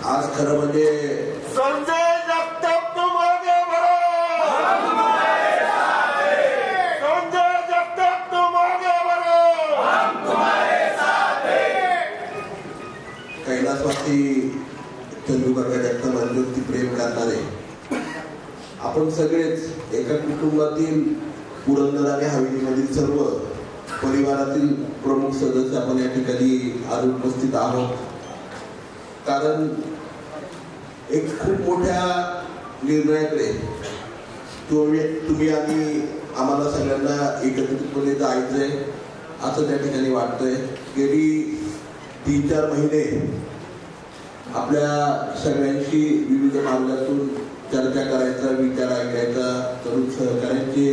आज खरं म्हणजे संजय जगताप तुम्हारे बरो, संजय जगताप तुम्हारे बरो, हम तुम्हारे साथ हैं. कैलासवासी चंदूकाका जगतापांवरती प्रेम करणारे आपण सगळेच एका कुटुंबातील पुरंदर आणि हवेलीमधील सर्व परिवारातील प्रमुख सदस्य आपण या ठिकाणी आज उपस्थित आहोत. कारण एक खूप मोठ्या निर्णयाकडे तुम्ही आणि आम्हाला सगळ्यांना एकत्रितपणे जायचंय असं त्या ठिकाणी वाटतंय. गेली 3-4 महिने आपल्या सगळ्यांशी विविध मार्गातून चर्चा करायचा, विचार ऐकायचा, तरुण सहकार्यांची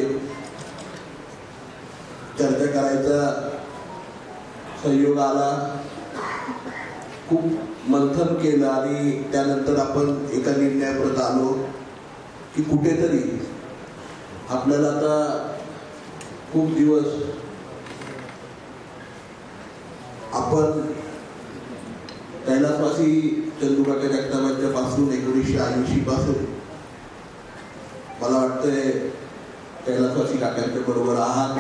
चर्चा करायचा संयोग आला. खूप मंथन केलं आणि त्यानंतर आपण एका निर्णयापर्यंत आलो की कुठेतरी आपल्याला आता खूप दिवस आपण कैलासवासी चंदूकाका जगतापांच्या पासून 1980 पासून मला वाटतंय कैलासवासी काकांच्या बरोबर आहात.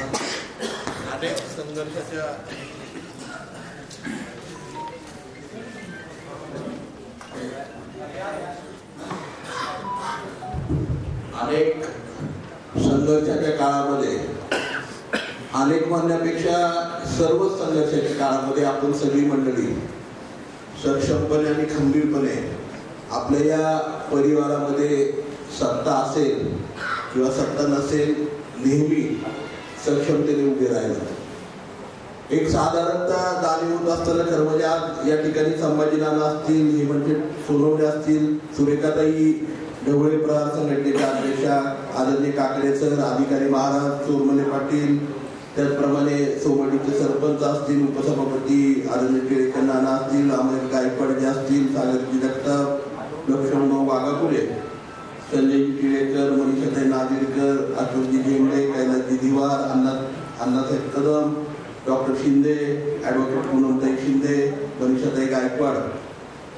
अनेक संघर्षाच्या काळामध्ये, अनेक म्हणण्यापेक्षा सर्व संघर्षाच्या काळामध्ये आपण सगळी मंडळी सक्षमपणे आणि खंबीरपणे आपल्या या परिवारामध्ये सत्ता असेल किंवा सत्ता नसेल नेहमी सक्षमतेने उभे राहिला. एक साधारणतः जाणीव होत असताना खरं म्हणजे आज या ठिकाणी संभाजी नाना असतील, हे म्हणजे सोनवणे असतील, सुरेखाताई ढवळे प्रहार संघटनेच्या अध्यक्षा आदरणीय काकडे सर, अधिकारी महाराज चोरमले पाटील, त्याचप्रमाणे सोमडीचे सरपंच असतील, उपसभापती आदरणीय टिळेकर नाना असतील, अमर गायकवाड असतील, सागरजी जगताप, लक्ष्मणराव वाघापुरे, संजय टिळेकर, मनीषाताई नादिरकर, अशोकजी जेमळे, कैलासजी दिवार, अण्णासाहेब कदम, डॉक्टर शिंदे, ॲडव्होकेट पूनमताई शिंदे, मनीषाताई गायकवाड,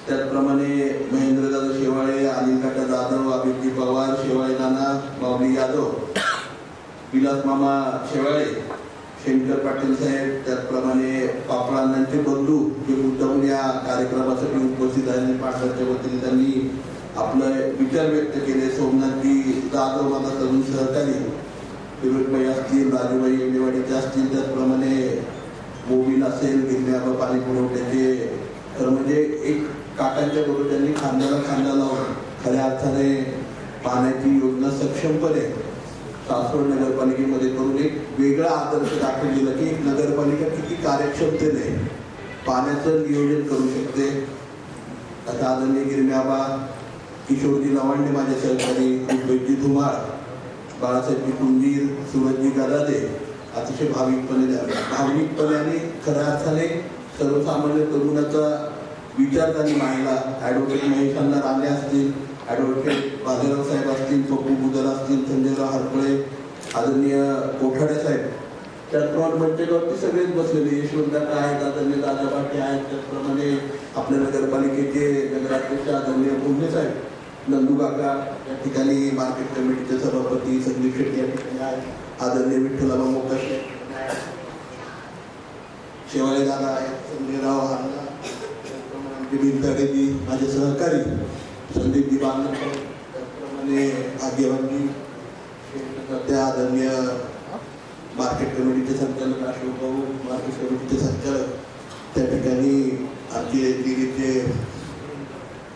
त्याचप्रमाणे महेंद्रदादा शेवाळे, अनिलकाका जाधव, अभिजी पवार, शेवाळे नाना, माऊली यादव, विलास मामा शेवाळे, शंकर पाटील साहेब, त्याचप्रमाणे पापळांचे बंधू जे मुद्दामून या कार्यक्रमासाठी उपस्थित आहेत. पाटलाच्या वतीने त्यांनी आपले विचार व्यक्त केले. सोमनाथजी जाधव माझा तरुण सहकारी, विवेकबाई असतील, राजूबाई येमेवाडीचे असतील, त्याचप्रमाणे मोबिन असेल, गिरण्याबा पाणी पुरवठ्याचे. तर म्हणजे एक काकांच्या बरोबर त्यांनी खांद्याला खांदा लावून खऱ्या अर्थाने पाण्याची योजना सक्षमपणे सासवड नगरपालिकेमध्ये करून एक वेगळा आदर्श दाखवून दिला की एक नगरपालिका किती कार्यक्षमतेने पाण्याचं नियोजन करू शकते. आता आदरणीय गिरण्याबा, किशोरजी लवांडे माझे सहकारी, उद्योगजी धुमाळ, बाळासाहेबजी कुंजीर, सूरजजी गदादे अतिशय भावनिकपणे आणि खऱ्या अर्थाने सर्वसामान्य तरुणाचा विचार त्यांनी मांडला. ॲडव्होकेट महेशांना राणे असतील, ॲडव्होकेट बाजीराव साहेब असतील, पप्पू बुदर असतील, संजयराव हरपळे, आदरणीय कोठाडे साहेब, त्याचप्रमाणे मंचावरती सगळेच बसलेले, यशवंत आहेत, आदरणीय दादा पाटे आहेत, त्याचप्रमाणे आपल्या नगरपालिकेचे नगराध्यक्ष आदरणीय भोंगे साहेब, नंदू काका या ठिकाणी, मार्केट कमिटीचे सभापती संदीप शेट्टी या ठिकाणी आहेत, आदरणीय विठ्ठलाबा मोकाशे, शेवाळे दादा आहेत, संजयराव हारला, भिंताडेजी माझे सहकारी, संदीपजी बांधकर, त्याचप्रमाणे भाग्यवानजी, त्या आदरणीय मार्केट कमिटीचे संचालक अशोक भाऊ, मार्केट कमिटीचे संचालक, त्या ठिकाणी आमचे दिल्लीचे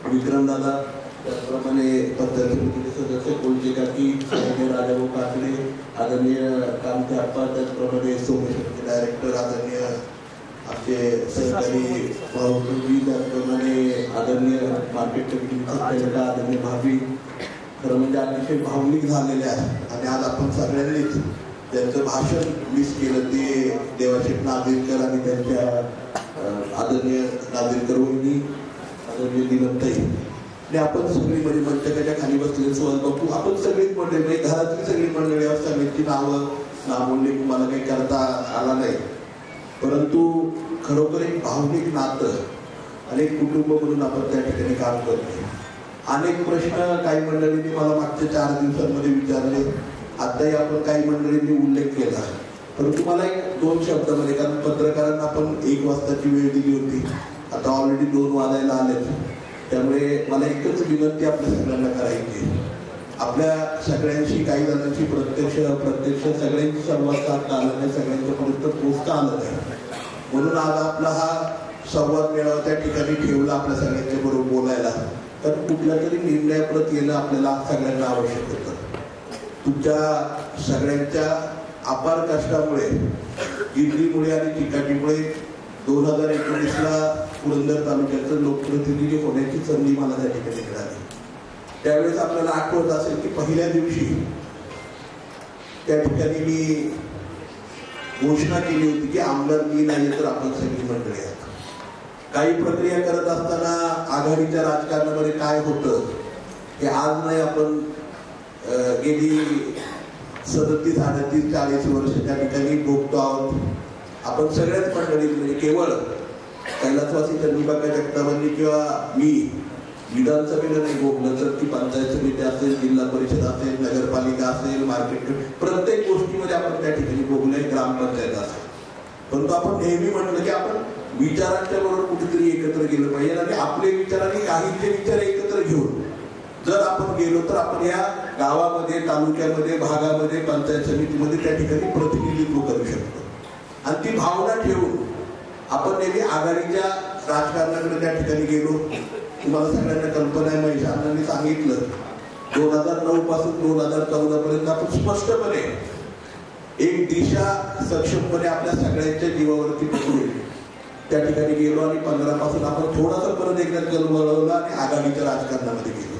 विक्रमदादा, त्याचप्रमाणे पंचायत समितीचे सदस्य कोलचे काकी, राजाभाऊ काकडे, आदरणीय कामते आप्पा, त्याचप्रमाणे सोमेश्वरचे डायरेक्टर आदरणीय आमचे सहकारी भाऊजी, त्याचप्रमाणे आदरणीय मार्केट कमिटीचे संचालक आदरणीय भाभी. खरं म्हणजे अतिशय भावनिक झालेले आहेत. आणि आज आपण सगळ्यांनीच त्यांचं भाषण मिस केलं ते देवाशेठ नागवेकर आणि त्यांच्या आदरणीय नागवेकर वहिनी, आदरणीय निलमताई, आणि आपण सगळी म्हणजे मंचकाच्या खाली बसलेले सुहास बापू, आपण सगळीच मंडळी म्हणजे घरातली सगळी मंडळी सगळ्यांची नावं नामोल्लेख मला काही करता आला नाही, परंतु खरोखर एक भावनिक नातं आणि एक कुटुंब म्हणून आपण त्या ठिकाणी काम करतो. अनेक प्रश्न काही मंडळींनी मला मागच्या 4 दिवसांमध्ये विचारले, आताही आपण काही मंडळींनी उल्लेख केला. परंतु मला एक 2 शब्दामध्ये, कारण पत्रकारांना आपण 1 वाजताची वेळ दिली होती, आता ऑलरेडी 2 वाजायला आलेत, त्यामुळे मला एकच विनंती आपल्या सगळ्यांना करायची. आपल्या सगळ्यांशी, काही जणांशी प्रत्यक्ष सगळ्यांची संवाद साधता आला नाही, सगळ्यांच्यापर्यंत पोहोचता आलं नाही. म्हणून आज आपला हा संवाद मेळावा त्या ठिकाणी ठेवला आपल्या सगळ्यांच्या बरोबर बोलायला. कारण कुठल्या तरी निर्णयाप्रत येणं आपल्याला सगळ्यांना आवश्यक होतं. तुमच्या सगळ्यांच्या अपार कष्टामुळे, गिरणीमुळे आणि चिकाटीमुळे 2019ला पुरंदर तालुक्याचं लोकप्रतिनिधी होण्याची संधी मला त्या ठिकाणी मिळाली. त्यावेळेस आपल्याला आठवत असेल की पहिल्या दिवशी त्या ठिकाणी मी घोषणा केली होती की आमदार मी नाही तर आपण सगळी मंडळी आहात. काही प्रक्रिया करत असताना आघाडीच्या राजकारणामध्ये काय होतं हे आज नाही, आपण गेली 37, 38, 40 वर्ष त्या ठिकाणी भोगतो आहोत. आपण सगळ्याच मंडळी, म्हणजे केवळ कैलासवासी चंद्रकाका जगतापांनी किंवा मी विधानसभेला नाही भोगलं, तर ती पंचायत समिती असेल, जिल्हा परिषद असेल, नगरपालिका असेल, मार्केट, प्रत्येक गोष्टीमध्ये आपण त्या ठिकाणी भोगले, ग्रामपंचायत असेल. परंतु आपण नेहमी म्हणलं की आपण विचारांच्या बरोबर कुठेतरी एकत्र गेलं पाहिजे आणि आपले विचार आणि काहींचे विचार एकत्र घेऊन जर आपण गेलो तर आपण या गावामध्ये, तालुक्यामध्ये, भागामध्ये, पंचायत समितीमध्ये त्या ठिकाणी प्रतिनिधित्व करू शकतो. आणि ती भावना ठेवून आपण नेहमी आघाडीच्या राजकारणाकडे त्या ठिकाणी गेलो. तुम्हाला सगळ्यांना कल्पना आहे, महेश अण्णांनी सांगितलं, 2009 पासून 2014 पर्यंत आपण स्पष्टपणे एक दिशा सक्षमपणे आपल्या सगळ्यांच्या जीवावरती पकडून त्या ठिकाणी गेलो आणि 15 पासून आपण थोडासा परत एकदा कल वळवला आणि आघाडीच्या राजकारणामध्ये गेलो.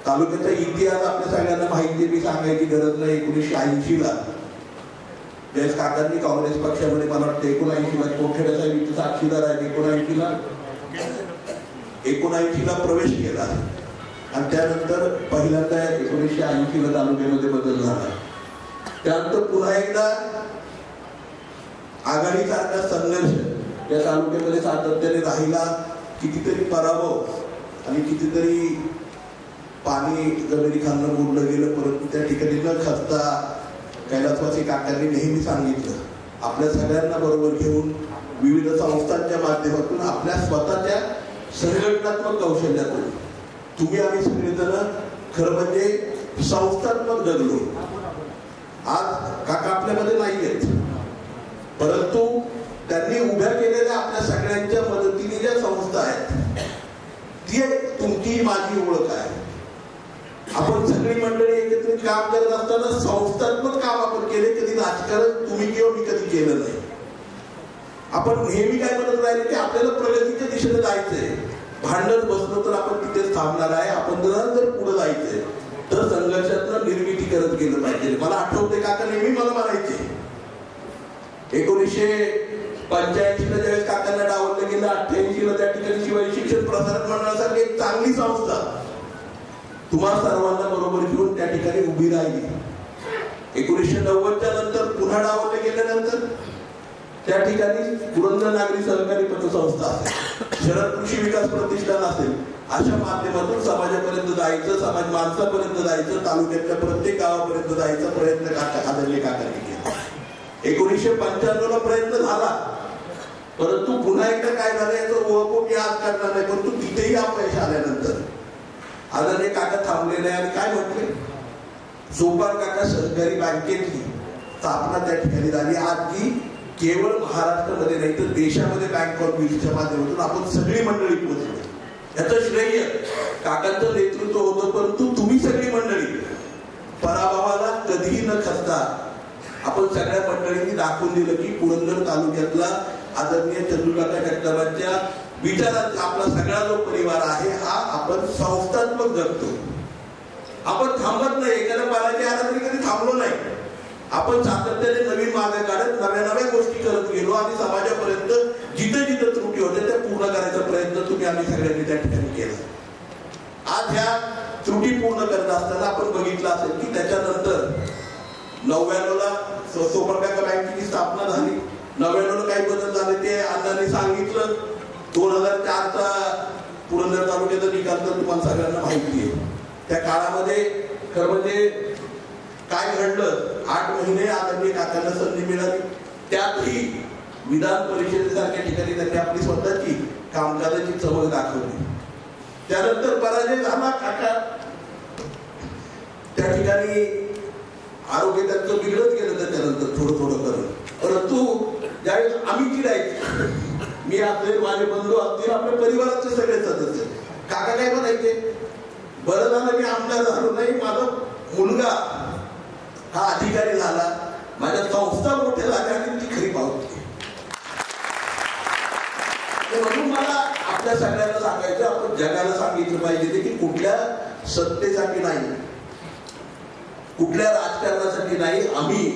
तालुक्याचा इतिहास आपल्या सगळ्यांना माहिती, मी सांगायची गरज नाही. 1980ला ज्यावेळेस काकांनी काँग्रेस पक्षामध्ये, मला वाटतं 79ला कोठेडे साहेब इथे साक्षीदार आहेत, 79ला प्रवेश केला आणि त्यानंतर पहिल्यांदा 1980ला तालुक्यामध्ये बदल झाला. त्यानंतर पुन्हा एकदा आघाडीसारखा संघर्ष या तालुक्यामध्ये सातत्याने राहिला. कितीतरी पराभव आणि कितीतरी पाणी जमिनीखालनं मोडलं गेलं, परंतु त्या ठिकाणी न खचता कैलासवासी काकांनी नेहमी सांगितलं, आपल्या सगळ्यांना बरोबर घेऊन विविध संस्थांच्या माध्यमातून आपल्या स्वतःच्या संघटनात्मक कौशल्यातून तुम्ही आम्ही सगळेजण खरं म्हणजे संस्थात्मक जगलो. आज काका आपल्यामध्ये नाही आहेत, परंतु त्यांनी उभ्या केलेल्या आपल्या सगळ्यांच्या मदतीने ज्या संस्था आहेत ती तुमची माझी ओळख आहे. आपण सगळी मंडळी एकत्रित काम करत असताना संस्थात्मक काम आपण केले, कधी राजकारण तुम्ही किंवा मी कधी केलं नाही. आपण नेहमी काय म्हणत राहिले की आपल्याला प्रगतीच्या दिशेने जायचंय, भांडत बसलो तर आपण तिथेच थांबणार आहे. आपण जर पुढे जायचंय तर संघर्षातनं निर्मिती करत गेलं पाहिजे. मला आठवते काका नेहमी मला म्हणायचे, 1985ला ज्यावेळेस काकांना डावललं गेलं, 88ला त्या ठिकाणी शिवाजी शिक्षण प्रसारक मंडळासारखी एक चांगली संस्था तुम्हा सर्वांना बरोबर घेऊन त्या ठिकाणी उभी राहिली. 1990च्या नंतर पुन्हा डावलले गेल्यानंतर त्या ठिकाणी पुरंदर नागरी सहकारी पतसंस्था असेल, शरद कृषी विकास प्रतिष्ठान असेल, अशा माध्यमातून समाजापर्यंत जायचं, समाज माणसापर्यंत जायचं, तालुक्यातल्या प्रत्येक गावापर्यंत जायचा प्रयत्न आदरणीय काकांनी केला. 1995ला प्रयत्न झाला, परंतु पुन्हा एकदा काय झालं याचं ओळख मी आज करणार नाही. परंतु तिथेही अपयश आल्यानंतर आदरणीय काका थांबले नाही आणि काय म्हटले, सोपान काका सहकारी बँकेची स्थापना त्या ठिकाणी झाली. आज जी केवळ महाराष्ट्रामध्ये नाही तर देशामध्ये बँक ऑफ वीजच्या माध्यमातून आपण सगळी मंडळी पोहोचलो. याचं श्रेय काकांचं नेतृत्व होतं, परंतु तुम्ही सगळी मंडळी पराभवाला कधीही न खचता आपण सगळ्या मंडळींनी दाखवून दिलं की पुरंदर तालुक्यातला आदरणीय चंद्रकाका जगतापांच्या विचारात आपला सगळा जो परिवार आहे हा आपण संस्थात्मक जगतो. आपण थांबत नाही, एखाद्या पाण्याच्या आधारे कधी थांबलो नाही. आपण सातत्याने नवीन मार्ग काढत नव्या नव्या गोष्टी करत गेलो आणि समाजापर्यंत जिथे जिथे त्रुटी होत्या त्या पूर्ण करायचा प्रयत्न तुम्ही आम्ही सगळ्यांनी त्या ठिकाणी केला. आज ह्या त्रुटी पूर्ण करत असताना आपण बघितलं असेल की त्याच्यानंतर 99ला सोपान काका बँकेची स्थापना झाली. 99ला काही बदल झाले ते अण्णांनी सांगितलं. 2004चा पुरंदर तालुक्याचा निकाल तर तुम्हाला सगळ्यांना माहिती आहे. त्या काळामध्ये खरं म्हणजे काय घडलं, 8 महिने आदरणीय काकांना संधी मिळाली. त्यातही विधान परिषदेसारख्या ठिकाणी त्यांनी आपली स्वतःची कामकाजाची चमक दाखवली. त्यानंतर पराजय झाला काका, त्या ठिकाणी आरोग्य त्यांचं बिघडत गेलं त्याच्यानंतर थोडं थोडं करत. परंतु ज्यावेळेस आम्ही चिडायचो, मी असतील, माझे बंधू असतील, आपल्या परिवाराचे सगळे सदस्य, काका काय म्हणायचे, बरं झालं मी आमदार झालो नाही, माझा मुलगा हा अधिकारी झाला, माझ्या संस्था मोठ्या झाल्या आणि ती खरी पावती. म्हणून मला आपल्या सगळ्यांना सांगायचं, आपण जगाला सांगितलं पाहिजे की कुठल्या सत्तेसाठी नाही, कुठल्या राजकारणासाठी नाही, आम्ही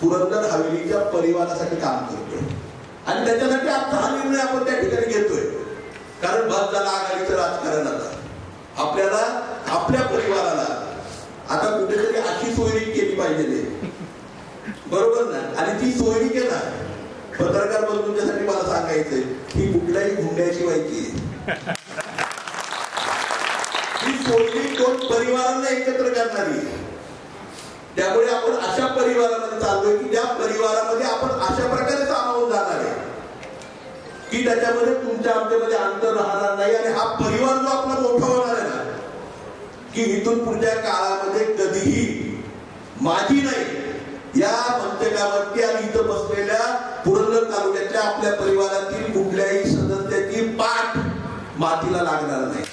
पुरंदर हवेलीच्या परिवारासाठी काम करतोय. आणि त्याच्यासाठी आजचा हा निर्णय आपण त्या ठिकाणी घेतोय. कारण बस झाला आघाडीचं राजकारण. आता आपल्याला आपल्या परिवाराला आता कुठेतरी अशी सोयरी केली पाहिजे, बरोबर ना. आणि ती सोयरी केला पत्रकार बंधूंच्यासाठी मला सांगायचंय की कुठल्याही गुंड्याची व्हायची, ही सोयरी 2 परिवारांना एकत्र करणारी. त्यामुळे आपण अशा परिवारामध्ये चाललोय की ज्या परिवारामध्ये आपण अशा प्रकारे सामावून जाणार आहे की त्याच्यामध्ये तुमच्या आमच्यामध्ये अंतर राहणार नाही. आणि हा परिवार जो आपला मोठा होणार आहे ना, की इथून पुढच्या काळामध्ये कधीही माझी नाही, या मंचकावरती आणि इथं बसलेल्या पुरंदर तालुक्याच्या आपल्या परिवारातील कुठल्याही सदस्याची पाठ मातीला लागणार नाही.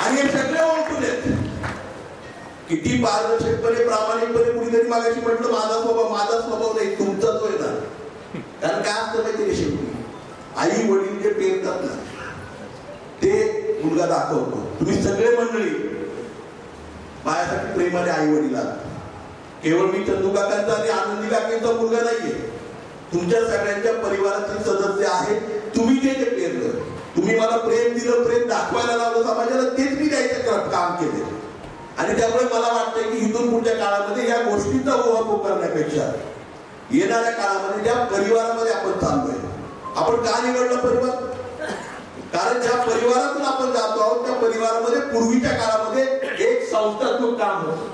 आणि हे सगळे ओळखून आहेत. किती पारदर्शकपणे प्रामाणिकपणे कुणीतरी मागाशी म्हटलं माझा स्वभाव नाही, तुमचाच होय ना. कारण काय असतं माहिती आहे, शेवटी आई वडील जे पेरतात ना ते मुलगा दाखवतो. तुम्ही सगळे मंडळी माझ्यासाठी प्रेमाने आई वडील आहात. केवळ मी चंदू काकांचा आणि आनंदी काकांचा मुलगा नाहीये, तुमच्या सगळ्यांच्या परिवारातील सदस्य आहे. तुम्ही जे पेरलं, तुम्ही मला प्रेम दिलं, प्रेम दाखवायला लावलं समाजाला, तेच मी द्यायचं काम केले. आणि त्यामुळे मला वाटतंय की इथून पुढच्या काळामध्ये या गोष्टींचा उहापोह करण्यापेक्षा येणाऱ्या काळामध्ये ज्या परिवारामध्ये आपण चाललोय, आपण का निवडलं परिवार, कारण ज्या परिवारातून आपण जातो आहोत त्या परिवारामध्ये पूर्वीच्या काळामध्ये एक संस्थात्मक काम होतं.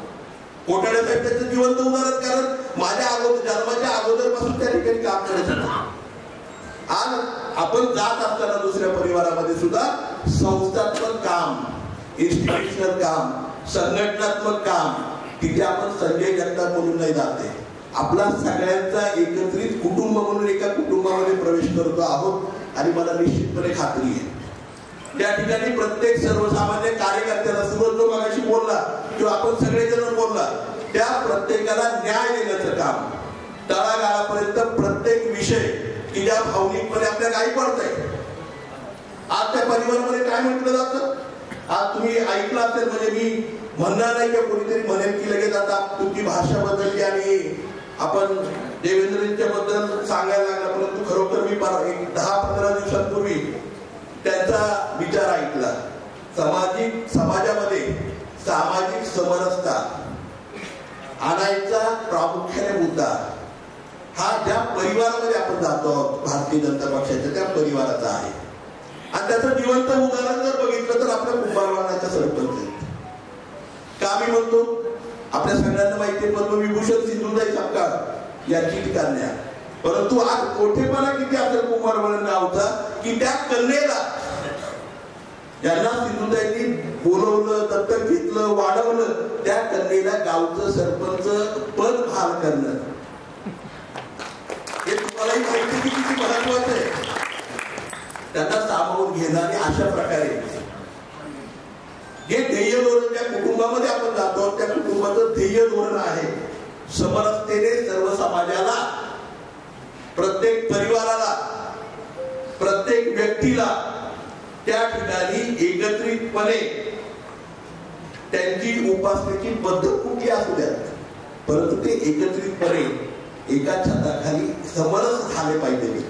कोठाड्यासाठी त्याचं जिवंत उदाहरण, कारण माझ्या जन्माच्या अगोदरपासून त्या ठिकाणी काम करत होतं. आज आपण जात असताना दुसऱ्या परिवारामध्ये सुद्धा संस्थात्मक काम, इन्स्टिट्यूशनल काम, संघटनात्मक काम, तिथे आपण संजय जगताप म्हणून नाही जाते, आपला सगळ्यांचा एकत्रित कुटुंब म्हणून एका कुटुंबामध्ये प्रवेश करतो आहोत. आणि मला निश्चितपणे खात्री आहे त्या ठिकाणी प्रत्येक सर्वसामान्य कार्यकर्त्याला, सुरज जो मगाशी बोलला किंवा आपण सगळेजण बोलला, त्या प्रत्येकाला न्याय देण्याचं काम, तळागाळापर्यंत प्रत्येक विषय की ज्या भावनिकपणे आपल्या गायी पडताय. आज त्या परिवारामध्ये काय म्हटलं जातं, आज तुम्ही ऐकलं असेल, म्हणजे मी म्हणणार नाही की कोणीतरी म्हणेल की लगेच आता तुमची भाषा बदलली आणि आपण देवेंद्रजींच्या बद्दल सांगायला लागला. परंतु खरोखर मी 10-15 दिवसांपूर्वी त्यांचा विचार ऐकला. समाजामध्ये सामाजिक समरसता आणायचा प्रामुख्याने मुद्दा हा ज्या परिवारामध्ये आपण जातो आहोत, भारतीय जनता पक्षाच्या त्या परिवाराचा आहे. आणि त्याचं जिवंत उदाहरण जर बघितलं तर आपल्या कुंभारवाडाचा सरपंच आहे. का मी म्हणतो, आपल्या सगळ्यांना माहिती आहे पद्मविभूषण सिंधुताई सपकाळ यांची कन्या. परंतु आज मोठेपणा किती असेल कुंभारवाडा गावचा की त्या कन्येला ज्यांना सिंधुताईंनी बोलवलं, दत्तक घेतलं, वाढवलं, त्या कन्येला गावचं सरपंच पद भार करणं हे तुम्हालाही माहिती किती महत्वाचं आहे. त्यांना सामावून घेणं आणि अशा प्रकारे हे ध्येय धोरण ज्या कुटुंबामध्ये आपण जातो त्या कुटुंबाचं ध्येय धोरण आहे समरसतेने सर्व समाजाला, प्रत्येक परिवाराला, प्रत्येक व्यक्तीला त्या ठिकाणी एकत्रितपणे त्यांची उपासनेची पद्धत कुठली असू द्या, परंतु ते एकत्रितपणे एका छताखाली समरस झाले पाहिजे.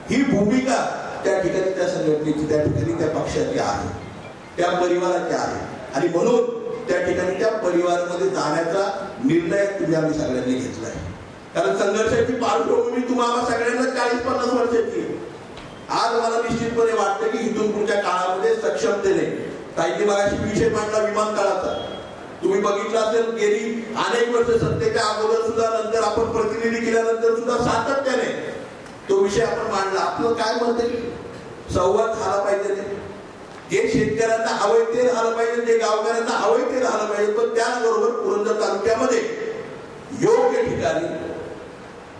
ही भूमिका त्या ठिकाणी त्या संघटनेची, त्या ठिकाणी त्या पक्षाची आहे, त्या परिवाराची आहे. आणि म्हणून त्या ठिकाणी त्या परिवारामध्ये जाण्याचा निर्णय तुम्ही आम्ही सगळ्यांनी घेतलाय. कारण संघर्षाची पार्श्वभूमी तुम्हाला सगळ्यांना 40-50 वर्षाची. आज मला निश्चितपणे वाटतं की इथून पुढच्या काळामध्ये सक्षमतेने काही मगाशी विषय मांडला विमानतळाचा. तुम्ही बघितलं असेल गेली अनेक वर्ष सत्तेच्या अगोदर सुद्धा नंतर आपण प्रतिनिधी केल्यानंतर सुद्धा सातत्याने तो विषय आपण मांडला. आपलं काय मत आहे? संवाद झाला पाहिजे. जे शेतकऱ्यांना हवंय ते झालं पाहिजे, जे गावकऱ्यांना हवंय ते झालं पाहिजे. पण त्याचबरोबर पुरंदर तालुक्यामध्ये योग्य ठिकाणी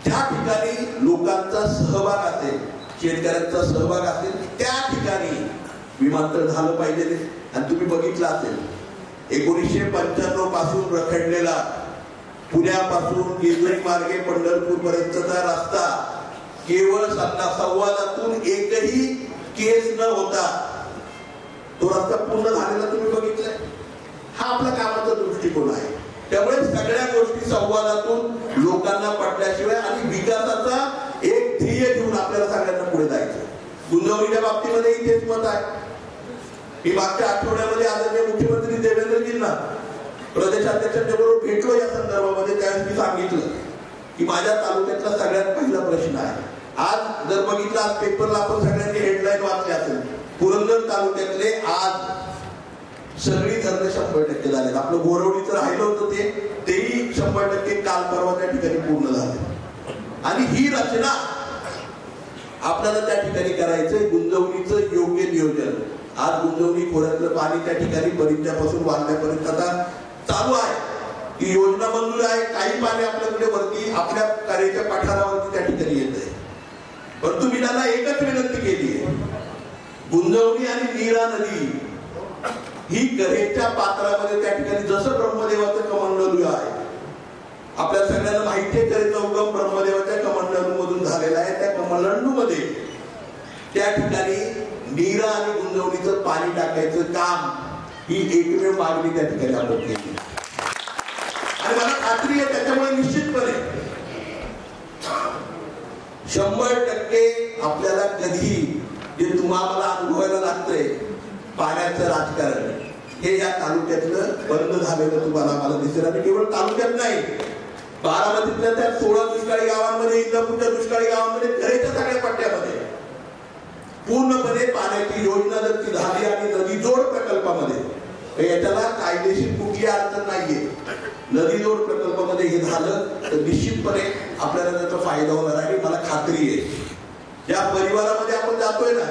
ज्या ठिकाणी लोकांचा सहभाग असेल, शेतकऱ्यांचा सहभाग असेल त्या ठिकाणी विमानतळ झालं पाहिजे. आणि तुम्ही बघितलं असेल 1995 पासून रखडलेला पुण्यापासून केजरी मार्गे पंढरपूर पर्यंतचा रस्ता केवळ संवादातून एकही केस न होता तो रस्ता पूर्ण झालेला तुम्ही बघितलाय. हा आपला कामाचा दृष्टिकोन आहे. त्यामुळे सगळ्या गोष्टी संवादातून लोकांना पटल्याशिवाय आणि विकासाचा एक ध्येय घेऊन आपल्याला सगळ्यांना पुढे जायचं. गुंजवणीच्या बाबतीमध्ये तेच मत आहे. मी मागच्या आठवड्यामध्ये आदरणीय मुख्यमंत्री देवेंद्रजींना प्रदेशाध्यक्षांच्या बरोबर भेटलो या संदर्भामध्ये. त्यावेळेस मी सांगितलं की माझ्या तालुक्यातला सगळ्यात पहिला प्रश्न आहे. आज जर बघितलं आज पेपरला आपण सगळ्यांनी हेडलाईन वाचली असेल, पुरंदर तालुक्यातले आज सगळी धरणं 100% झाले. आपलं गोरवडीचं राहिलं होतं तेही 100% काल परवा त्या ठिकाणी पूर्ण झाले. आणि ही रचना आपल्याला त्या ठिकाणी करायचंय. गुंजवणीचं योग्य नियोजन. आज गुंजवणी खोऱ्यातलं पाणी त्या ठिकाणी परिच्यापासून वाढल्यापर्यंत आता चालू आहे. ही योजना मंजूर आहे. काही पाणी आपल्याकडे वरती आपल्या कार्याच्या पठारावरती त्या ठिकाणी येत आहे. परंतु मी त्यांना एकच विनंती केली आहे, गुंजवणी आणि नीरा नदी ही गरेच्या पात्रामध्ये त्या ठिकाणी जसं ब्रह्मदेवाचं कमंडलू आहे, आपल्या सगळ्यांना माहिती आहे गरेचा उगम ब्रह्मदेवाच्या कमंडलू मधून झालेला आहे. त्या कमंडलू मध्ये त्या ठिकाणी नीरा आणि गुंजवणीचं पाणी टाकायचं काम ही एकमेव मागणी त्या ठिकाणी आपण केली. आणि मला खात्री आहे त्याच्यामुळे निश्चितपणे 100% आपल्याला कधी जे तुम्हाला अनुभवायला लागतंय पाण्याचं राजकारण हे या तालुक्यातलं बंद झालेलं तुम्हाला मला दिसेल. आणि केवळ तालुक्यात नाही, बारामतीतल्या त्या 16 दुष्काळी गावांमध्ये, इंदापूरच्या दुष्काळी गावांमध्ये, गरेच्या सगळ्या पट्ट्यामध्ये पूर्णपणे पाण्याची योजना जर ती झाली आणि नदी जोड प्रकल्पामध्ये याच्याला कायदेशीर कुठली अडचण नाहीये. नदी जोड प्रकल्पामध्ये हे झालं तर निश्चितपणे आपल्याला त्याचा फायदा होणार आहे. मला खात्री आहे ज्या परिवारामध्ये आपण जातोय ना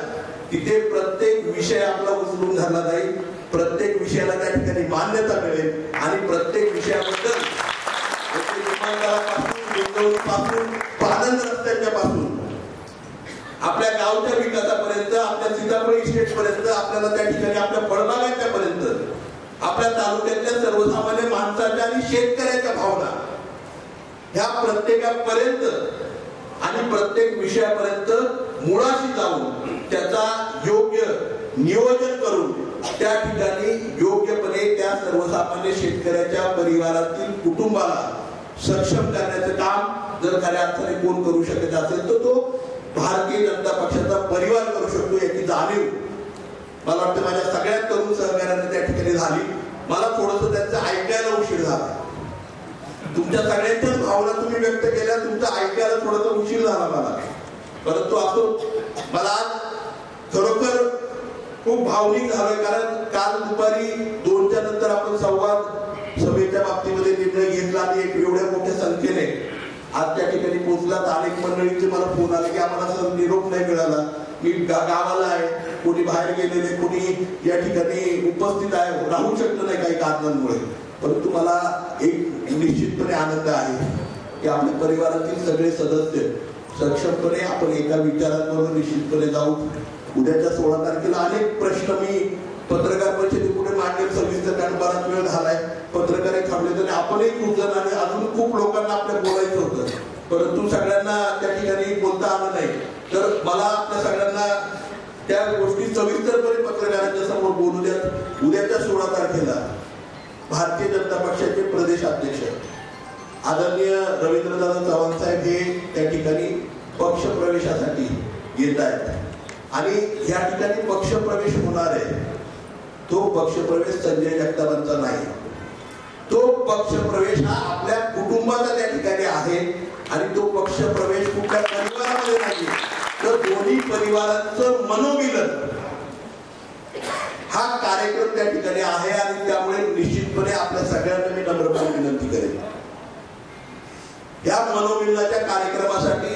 तिथे प्रत्येक विषय आपला उचलून धरला जाईल. प्रत्येक विषयाला त्या ठिकाणी मान्यता मिळेल आणि प्रत्येक विषयाबद्दल विमानतळापासून पादन रस्त्यांच्या पासून आपल्या गावच्या विकासापर्यंत, आपल्या सीताफळ इस्टेट पर्यंत, आपल्याला त्या ठिकाणी आपल्या फळबागांच्या पर्यंत, आपल्या तालुक्यातल्या सर्वसामान्य माणसाच्या आणि शेतकऱ्याच्या भावना ह्या प्रत्येकापर्यंत आणि प्रत्येक विषयापर्यंत मुळाशी जाऊन त्याचा योग्य नियोजन करून त्या ठिकाणी योग्यपणे त्या सर्वसामान्य शेतकऱ्याच्या परिवारातील कुटुंबाला सक्षम करण्याचं काम जर खऱ्या अर्थाने कोण करू शकत असेल तर तो भारतीय जनता पक्षाचा परिवार करू शकतो. याची जाणीव मला वाटतं माझ्या सगळ्यात तरुण सहकार्याने त्या ठिकाणी झाली. मला थोडंसं त्यांचं ऐकायला उशीर झाला. तुमच्या सगळ्यांच्याच भावना तुम्ही व्यक्त केल्या, तुमचं ऐकायला थोडासा उशीर झाला मला. परंतु असो मला खरोखर खूप भावनिक झालोय. कारण काल दुपारी 2च्या नंतर आपण संवाद सभेच्या बाबतीमध्ये निर्णय घेतला आणि एवढ्या मोठ्या संख्येने आज त्या ठिकाणी पोहोचलात. अनेक मंडळींचे मला फोन आले की आम्हाला निरोप नाही मिळाला, मी गावाला आहे, कोणी बाहेर गेलेले, कोणी या ठिकाणी उपस्थित आहे, राहू शकलं नाही काही कारणांमुळे. परंतु मला एक निश्चितपणे आनंद आहे की आपल्या परिवारातील सगळे सदस्य सक्षमपणे आपण एका विचारांबरोबर निश्चितपने जाऊ. उद्याच्या 16 तारखेला अनेक प्रश्न मी पत्रकार परिषदेपुढे मांडेल सविस्तर, कारण बराच वेळ झालाय, पत्रकार थांबले तर आपणही खूप जण आणि अजून खूप लोकांना आपल्या बोलायचं होतं, परंतु सगळ्यांना त्या ठिकाणी बोलता आलं नाही. तर मला आपल्या सगळ्यांना त्या गोष्टी सविस्तरपणे पत्रकारांच्या समोर बोलू द्या. उद्याच्या 16 तारखेला भारतीय जनता पक्षाचे प्रदेश अध्यक्ष आदरणीय रवींद्रदादा चव्हाण साहेब हे त्या ठिकाणी पक्ष प्रवेशासाठी येत आहेत आणि या ठिकाणी पक्ष प्रवेश होणार आहे. तो पक्ष प्रवेश संजय जगतापांचा नाही, तो पक्षप्रवेश हा आपल्या कुटुंबाचा त्या ठिकाणी आहे आणि तो पक्षप्रवेश कुठल्या परिवारामध्ये नाही, तर दोन्ही परिवारांचं मनोमिलन हा कार्यक्रम त्या ठिकाणी आहे. आणि त्यामुळे निश्चितपणे आपल्या सगळ्यांना मी नम्रपणे विनंती करेन, या मनोमिलनाच्या कार्यक्रमासाठी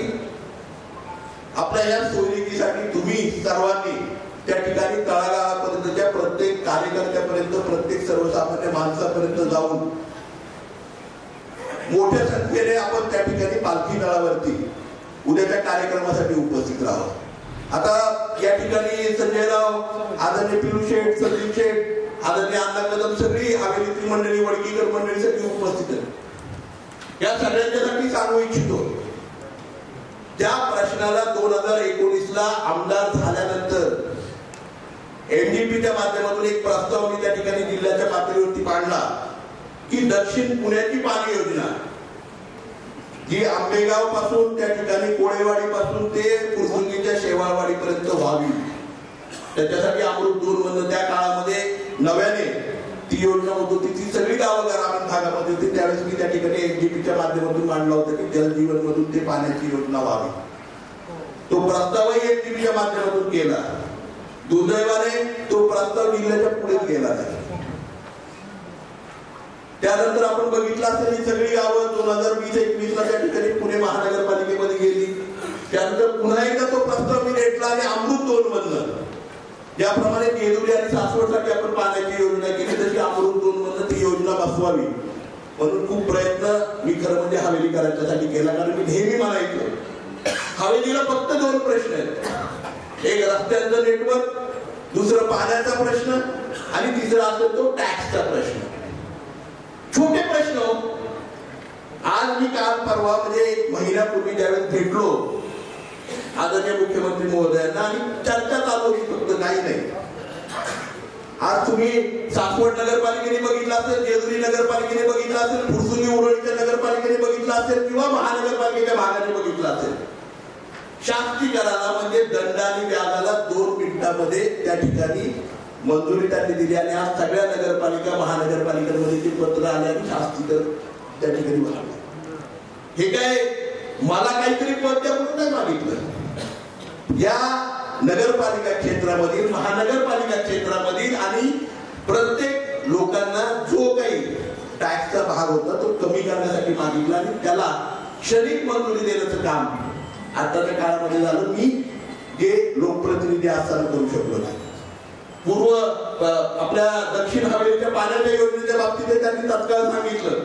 आपल्या या सोयीसाठी तुम्ही सर्वांनी त्या ठिकाणी तळागाळापर्यंतच्या प्रत्येक कार्यकर्त्यापर्यंत, प्रत्येक सर्वसामान्य माणसापर्यंत जाऊन मोठ्या संख्येने आपण त्या ठिकाणी पालखी तळावरती उद्याच्या कार्यक्रमासाठी उपस्थित राहावं. आता या ठिकाणी संजयराव, आदरणीय पिलू शेठ, संदीप शेठ, आदरणीय अण्णा कदम, सगळी हवेलीतील मंडळी, वडकीकर मंडळी सगळी उपस्थित आहेत. या सगळ्यांच्यासाठी सांगू इच्छितो, त्या प्रश्नाला 2019ला आमदार झाल्यानंतर एमजीपीच्या माध्यमातून एक प्रस्ताव मी त्या ठिकाणी जिल्ह्याच्या पातळीवरती मांडला की दक्षिण पुण्याची पाणी योजना जी आंबेगाव पासून त्या ठिकाणी कोळेवाडी पासून ते फुरसुंगीच्या शेवाळवाडी पर्यंत व्हावी. त्याच्यासाठी अमृत 2 मधनं त्या काळामध्ये नव्याने ती योजना होत होती. ती सगळी गावं ग्रामीण भागामध्ये होती. त्यावेळेस मी त्या ठिकाणी एमजीपीच्या माध्यमातून मांडला होता की जलजीवन मधून ते पाण्याची योजना व्हावी. तो प्रस्तावही एमजीपीच्या माध्यमातून केला. दुर्दैवाने तो प्रस्ताव जिल्ह्याच्या पुढे गेला नाही. त्यानंतर आपण बघितलं असेल ही सगळी गावं 2020-21ला त्या ठिकाणी पुणे महानगरपालिकेमध्ये गेली. त्यानंतर पुन्हा एकदा तो प्रस्ताव मी रेटला आणि अमृत 2 मधनं ज्याप्रमाणे जेजुरी आणि सासवडसाठी आपण पाण्याची योजना केली तशी अमृत 2 मधनं ती योजना बसवावी म्हणून खूप प्रयत्न मी खरं म्हणजे हवेलीकरांच्यासाठी केला. कारण मी नेहमी म्हणायचो हवेलीला फक्त 2 प्रश्न आहेत, एक रस्त्यांचं नेटवर्क, दुसरं पाण्याचा प्रश्न आणि तिसरा असेल तो टॅक्सचा प्रश्न. छोटे प्रश्न. आज मी काल परवा म्हणजे 1 महिन्यापूर्वी ज्यावेळेस भेटलो आदरणीय मुख्यमंत्री महोदयांना आणि चर्चा चालू होती, फक्त काही नाही. आज तुम्ही सासवड नगरपालिकेने बघितलं असेल, जेजुरी नगरपालिकेने बघितलं असेल, फुरसुंगी उरळीच्या नगरपालिकेने बघितलं असेल किंवा महानगरपालिकेच्या भागाने बघितलं असेल, शास्तीकराला म्हणजे दंड आणि व्याजाला 2 मिनिटांमध्ये त्या ठिकाणी मंजुरी त्यांनी दिली. आणि आज सगळ्या नगरपालिका महानगरपालिकांमध्ये ते पत्र आले आणि शास्तीकर त्या ठिकाणी मागले. हे काय मला काहीतरी पद द्या म्हणून नाही मागितलं. या नगरपालिका क्षेत्रामधील, महानगरपालिका क्षेत्रामधील आणि प्रत्येक लोकांना जो काही टॅक्सचा भाग होता तो कमी करण्यासाठी मागितला आणि त्याला क्षणिक मंजुरी देण्याचं काम आताच्या काळामध्ये झालं. मी जे लोकप्रतिनिधी असताना करू शकलो नाही. पूर्व आपल्या दक्षिण हवेलीच्या पाण्याच्या योजनेच्या बाबतीत त्यांनी तत्काळ सांगितलं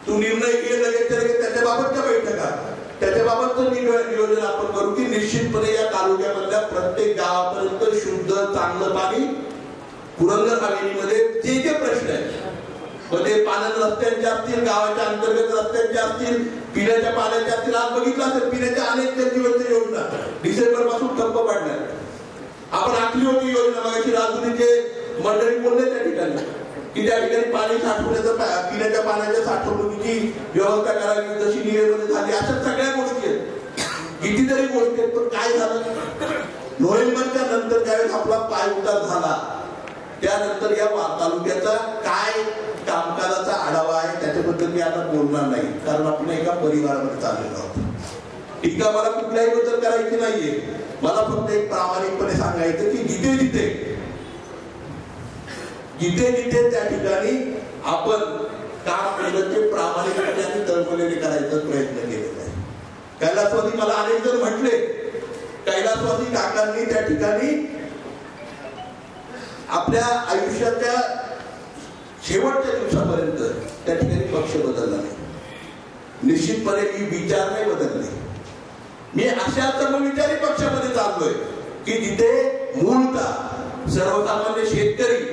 तू निर्णय घे लगेच त्याच्याबाबतच्या बैठका, त्याच्याबाबतचं नियोजन आपण करू की निश्चितपणे या तालुक्यामधल्या प्रत्येक गावापर्यंत शुद्ध चांगलं पाणी पुरंदर हवेलीमध्ये जे जे प्रश्न आहेत ते पाण्याच्या रस्त्यांचे असतील, गावाच्या अंतर्गत रस्त्यांचे असतील, पिण्याच्या पाण्याचे असतील. आज बघितलं असेल पिण्याच्या अनेक जलजीवनच्या योजना डिसेंबर पासून ठप्प पडल्या. आपण आखली होती योजना मागायची राजुरीचे मंडळी बोलले त्या ठिकाणी की त्या ठिकाणी पाणी साठवण्याचं, पिण्याच्या पाण्याच्या साठवणुकीची व्यवस्था करावी जशी निवेदन झाली. अशा सगळ्या गोष्टी आहेत, कितीतरी गोष्टी आहेत. पण काय झालं नोव्हेंबरच्या नंतर ज्यावेळेस आपला पाय उतार झाला त्यानंतर या तालुक्याचा काय कामकाजाचा आढावा आहे त्याच्याबद्दल मी आता बोलणार नाही, कारण आपण एका परिवारामध्ये चाललेलो आहोत. टीका मला कुठल्याही बद्दल करायची नाहीये. मला फक्त एक प्रामाणिकपणे सांगायचं की जिथे जिथे त्या ठिकाणी आपण काम केलं ते प्रामाणिकपणे आणि तळमळीने करायचा प्रयत्न केलेला आहे. कैलासवासी मला अनेक जण म्हटले, कैलासवासी काकांनी त्या ठिकाणी आपल्या आयुष्याच्या शेवटच्या दिवसापर्यंत त्या ठिकाणी पक्ष बदलला नाही. निश्चितपणे मी विचार नाही बदलले. मी अशा समविचारी पक्षामध्ये चाललोय की जिथे मूलतः सर्वसामान्य शेतकरी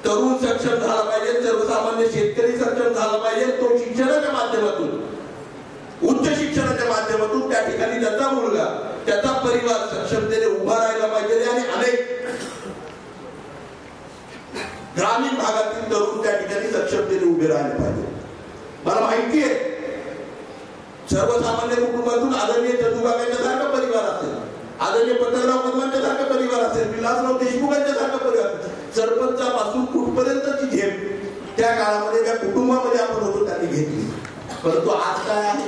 तरुण सक्षम झाला पाहिजे, सर्वसामान्य शेतकरी सक्षम झाला पाहिजे. तो शिक्षणाच्या माध्यमातून, उच्च शिक्षणाच्या माध्यमातून त्या ठिकाणी त्याचा मुलगा, त्याचा परिवार सक्षमतेने उभा राहायला पाहिजे. आणि अनेक ग्रामीण भागातील तरुण त्या ठिकाणी सक्षमतेने उभे राहिले पाहिजे. मला माहिती आहे सर्वसामान्य कुटुंबातून आदरणीय चंदूकाकांच्या सारखा परिवार असेल, आदरणीय पत्रराव कदमांच्या सारखा परिवार असेल, विलासराव देशमुखांच्या सारखा परिवार, सरपंचापासून कुठपर्यंतची झेप त्या काळामध्ये ज्या कुटुंबामध्ये आपण होतो त्यांनी घेतली. परंतु आज काय आहे,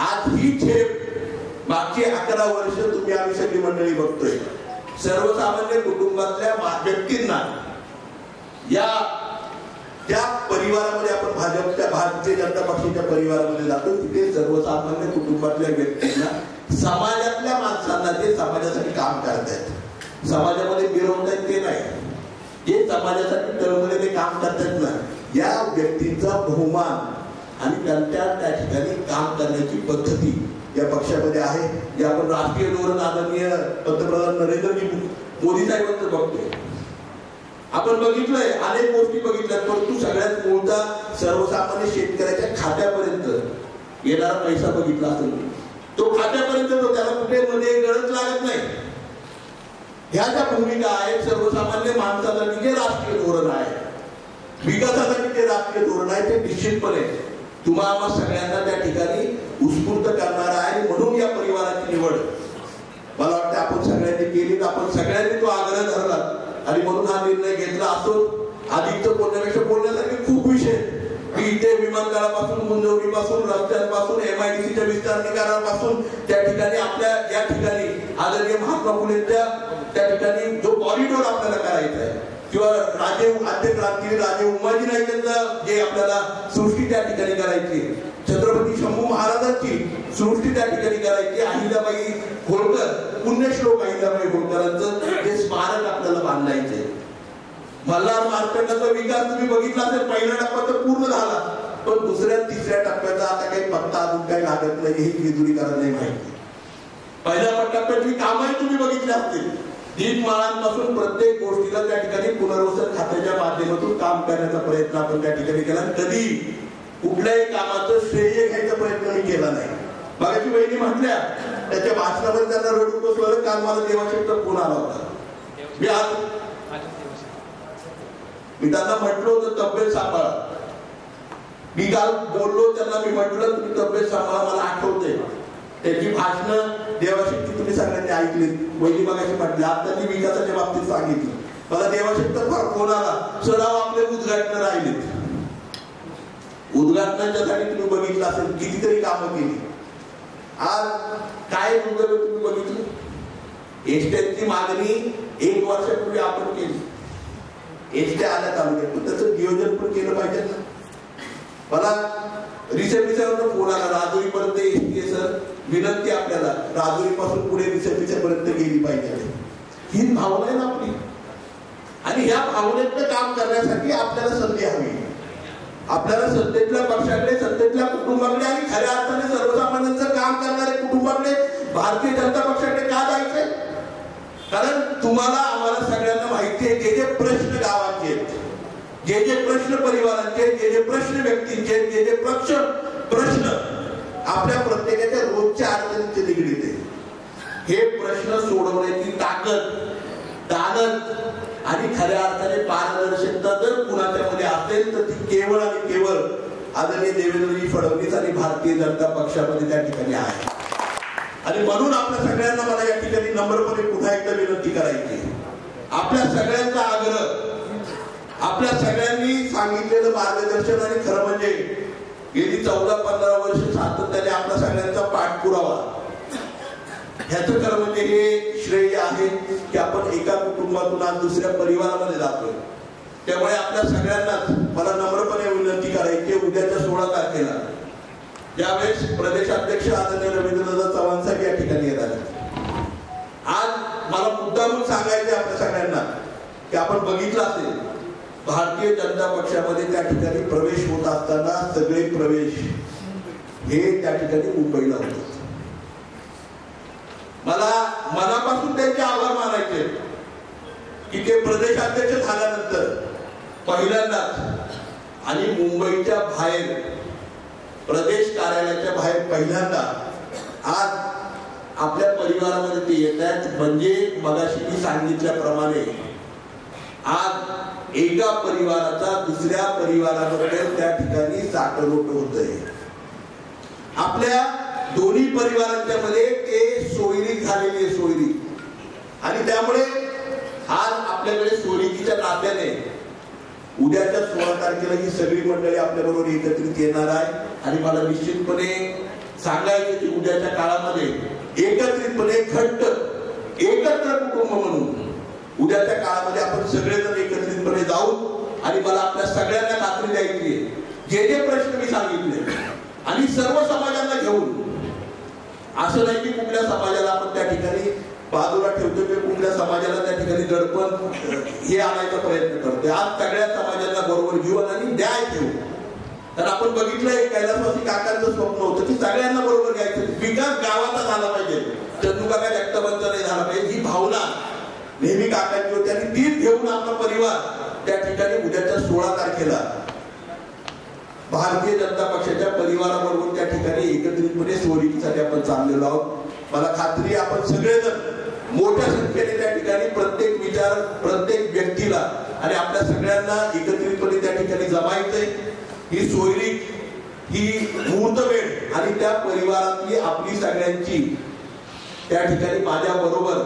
आज ही झेप मागची 11 वर्ष तुम्ही आम्ही सगळी मंडळी बघतोय. सर्वसामान्य कुटुंबातल्या व्यक्तींना या त्या परिवारामध्ये आपण भारतीय जनता पक्षाच्या परिवारामध्ये जातो, तिथे सर्वसामान्य कुटुंबातल्या व्यक्तींना, समाजातल्या माणसांना ते समाजासाठी काम करतायत, समाजामध्ये मिरवतायत ते नाही, जे समाजासाठी तळमळीने काम करतायत ना, या व्यक्तींचा बहुमान आणि त्यांच्या त्या ठिकाणी काम करण्याची पद्धती या पक्षामध्ये आहे. जे आपण राष्ट्रीय धोरण आदरणीय पंतप्रधान नरेंद्रजी मोदी साहेबांचं बघतोय. आपण बघितलंय, अनेक गोष्टी बघितल्या, परंतु सगळ्यात मूळचा सर्वसामान्य शेतकऱ्याच्या खात्यापर्यंत येणारा पैसा बघितला असेल. तो खात्यापर्यंत तो त्याला कुठे मध्ये गरज लागत नाही. ह्या ज्या भूमिका आहेत सर्वसामान्य माणसासाठी जे राष्ट्रीय धोरण आहे, विकासासाठी जे राष्ट्रीय धोरण आहे, ते निश्चितपणे तुम्हाला सगळ्यांना त्या ठिकाणी उत्स्फूर्त करणार आहे. म्हणून या परिवाराची निवड मला वाटतं आपण सगळ्यांनी केली, आपण सगळ्यांनी तो आग्रह धरला आणि म्हणून हा निर्णय घेतला. असो आधीच बोलण्यापेक्षा बोलण्यासारखे खूप विषय, की इथे विमानतळापासून, गुंजवणीपासून, रस्त्यांपासून, MIDCच्या विस्तारीकरणापासून, त्या ठिकाणी आपल्या या ठिकाणी आदरणीय महात्मा फुलेंच्या त्या ठिकाणी जो कॉरिडॉर आपल्याला करायचा आहे, किंवा आद्य क्रांतीवीर राजे उमाजी नाईकांचं जे आपल्याला सृष्टी त्या ठिकाणी करायची, छत्रपती शंभू महाराजांची सृष्टी त्या ठिकाणी करायची, अहिल्याबाई होळकर, पुण्यश्लोक अहिल्याबाई होळकरांचं जे स्मारक आपल्याला बांधायचे. मल्हार मार्तंडाचा विकास तुम्ही बघितला असेल, पहिला टप्पा तर पूर्ण झाला, पण दुसऱ्या तिसऱ्या टप्प्याचा आता काही पत्ता अजून काही लागत नाही, ही विजुरीकरांना नाही माहिती. पहिल्या टप्प्यातली कामही तुम्ही बघितली असतील. दीपमाळांपासून प्रत्येक गोष्टीला त्या ठिकाणी पुनर्वसन खात्याच्या माध्यमातून काम करण्याचा प्रयत्न आपण त्या ठिकाणी केला. कधी कुठल्याही कामाचं श्रेय घ्यायचा प्रयत्न मी केला नाही. बागाची बहिणी म्हटल्या त्याच्या भाषणामध्ये त्यांना रडू बसवलं. काल मला देवाशेठचा फोन आला होता. मी त्यांना म्हटलं होतं तब्येत सांभाळा. मी काल बोललो त्यांना, मी म्हटलं तुम्ही तब्येत सांभाळा. मला आठवते त्याची भाषणं देवाशेठची तुम्ही सगळ्यांनी ऐकली. वहिनी मगाशी म्हटली, आज त्यांनी विकासाच्या बाबतीत सांगितलं. मला देवाशेठचा फार फोन आला, सराव आपले उद्घाटन राहिलेत. उद्घाटनाच्यासाठी तुम्ही बघितलं असेल कितीतरी कामं केली. आज काय दुर्दैव तुम्ही बघितलं, एसट्यांची मागणी 1 वर्षापूर्वी आपण केली. एसट्या आल्या तालुक्यात, त्याचं नियोजन पण केलं पाहिजे ना. मला रिसेप्शनवर फोन आला, राजुरी पर्यंत एसटी सर, विनंती आपल्याला राजुरी पासून पुढे रिसेप्शन पर्यंत गेली पाहिजे. ही भावना आहे ना आपली, आणि ह्या भावनेतलं काम करण्यासाठी आपल्याला संधी हवी. आपल्याला सत्तेतल्या पक्षाकडे, सत्तेतल्या कुटुंबाकडे आणि खऱ्या अर्थाने सर्वसामान्यांचं काम करणाऱ्या कुटुंबाकडे, भारतीय जनता पक्षाकडे का जायचंय? कारण तुम्हाला आम्हाला सगळ्यांना माहिती आहे, जे जे प्रश्न गावाचे, जे जे प्रश्न परिवारांचे, जे जे प्रश्न व्यक्तींचे, जे जे प्रश्न आपल्या प्रत्येकाच्या रोजच्या अडचणींचे निगडीत आहे, हे प्रश्न सोडवण्याची ताकद, दानत आणि खऱ्या अर्थाने पारदर्शकता जर कुणाच्या मध्ये असेल तर ती केवळ आणि केवळ आदरणीय देवेंद्रजी फडणवीस आणि भारतीय जनता पक्षामध्ये त्या ठिकाणी आहे. आणि म्हणून आपल्या सगळ्यांना मला या ठिकाणी नम्रपणे पुन्हा एकदा विनंती करायची, आपल्या सगळ्यांचा आग्रह, आपल्या सगळ्यांनी सांगितलेलं मार्गदर्शन आणि खरं म्हणजे गेली 14-15 वर्ष सातत्याने आपल्या सगळ्यांचा पाठपुरावा, ह्याचं खरं म्हणजे हे श्रेय आहे की आपण एका कुटुंबातून आज दुसऱ्या परिवारामध्ये जातोय. त्यामुळे आपल्या सगळ्यांनाच मला नम्रपणे विनंती करायची, उद्याच्या 16 तारखेला ज्यावेळेस प्रदेशाध्यक्ष आदरणीय रवींद्रनाथ चव्हाण साहेब या ठिकाणी येतात, आज मला मुद्दामून सांगायचे आपल्या सगळ्यांना की आपण बघितलं असेल भारतीय जनता पक्षामध्ये त्या ठिकाणी प्रवेश होत असताना सगळे प्रवेश हे त्या ठिकाणी मुंबईला होते. मला मनापासून त्यांचे आभार मानायचे की ते प्रदेशाध्यक्ष झाल्यानंतर पहिल्यांदाच आणि मुंबईच्या बाहेर प्रदेश कार्यालयाच्या बाहेर पहिल्यांदा आज आपल्या परिवारामध्ये ते येत आहेत. म्हणजे मगाशी मी सांगितल्याप्रमाणे आज एका परिवाराचा दुसऱ्या परिवारामध्ये त्या ठिकाणी साखरवट होत आहे. आपल्या दोन्ही परिवारांच्या मध्ये ते सोयरी झालेली आहे, सोयरी. आणि त्यामुळे आज आपल्याकडे सोयरीच्या नात्याने उद्याच्या 16 तारखेला ही सगळी मंडळी आपल्याबरोबर एकत्रित येणार आहे आणि मला निश्चितपणे सांगायचं की उद्याच्या काळामध्ये एकत्रितपणे घट्ट एकत्र कुटुंब म्हणून उद्याच्या काळामध्ये आपण सगळेजण एकत्रितपणे जाऊ आणि मला आपल्या सगळ्यांना खात्री द्यायची आहे जे प्रश्न मी सांगितले आणि सर्व समाजांना घेऊन असं नाही की कुठल्या समाजाला आपण त्या ठिकाणी बाजूला ठेवतो की कुठल्या समाजाला त्या ठिकाणी दडपण हे आणायचा प्रयत्न करतोय. आज सगळ्या समाजांना बरोबर घेऊन आणि न्याय घेऊ. तर आपण बघितलंय कैलासवासी काकांचं स्वप्न होतं की सगळ्यांना बरोबर घ्यायचं, विकास गावाचा झाला पाहिजे, चंदू काका जगतापांचा नाही झाला पाहिजे, ही भावना नेहमी काकांची होती आणि तीच घेऊन आपला परिवार त्या ठिकाणी उद्याच्या 16 तारखेला भारतीय जनता पक्षाच्या परिवाराबरोबर त्या ठिकाणी एकत्रितपणे सोयीसाठी आपण चाललेलो आहोत. मला खात्री आहे आपण सगळेजण मोठ्या संख्येने त्या ठिकाणी प्रत्येक विचार प्रत्येक व्यक्तीला आणि आपल्या सगळ्यांना एकत्रितपणे त्या ठिकाणी जमायचंय. ही सोयरी ही मुहूर्तमेढ आणि त्या परिवारातली आपली सगळ्यांची त्या ठिकाणी माझ्या बरोबर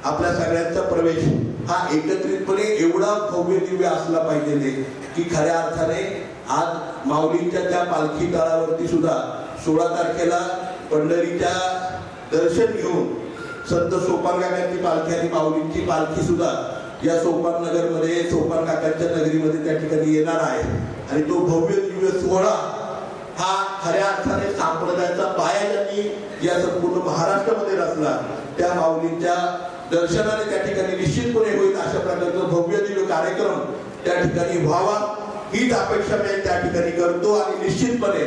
आपल्या सगळ्यांचा प्रवेश हा एकत्रितपणे एवढा भव्य दिव्य असला पाहिजे की खऱ्या अर्थाने आज माऊलींच्या त्या पालखी तळावरती सुद्धा 16 तारखेला पंढरीच्या दर्शन घेऊन संत सोपान काकांची पालखी आणि माऊलींची पालखी सुद्धा या सोपान नगर मध्ये सोपान काकांच्या नगरीमध्ये त्या ठिकाणी येणार आहे आणि तो भव्य दिव्य सोहळा हा खऱ्या अर्थाने संप्रदायाचा पाया ज्यांनी या संपूर्ण महाराष्ट्रामध्ये रचला त्या माऊलींच्या दर्शनाने त्या ठिकाणी निश्चितपणे होईल. अशा प्रकारचा भव्य दिव्य कार्यक्रम त्या ठिकाणी व्हावा हीच अपेक्षा मी त्या ठिकाणी करतो आणि निश्चितपणे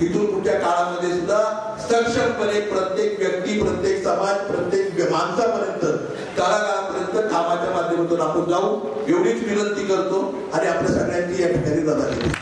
इथून पुढच्या काळामध्ये सुद्धा सक्षमपणे प्रत्येक व्यक्ती प्रत्येक समाज प्रत्येक माणसापर्यंत तळागाळापर्यंत कामाच्या माध्यमातून आपण जाऊ एवढीच विनंती करतो आणि आपल्या सगळ्यांची या ठिकाणी जाता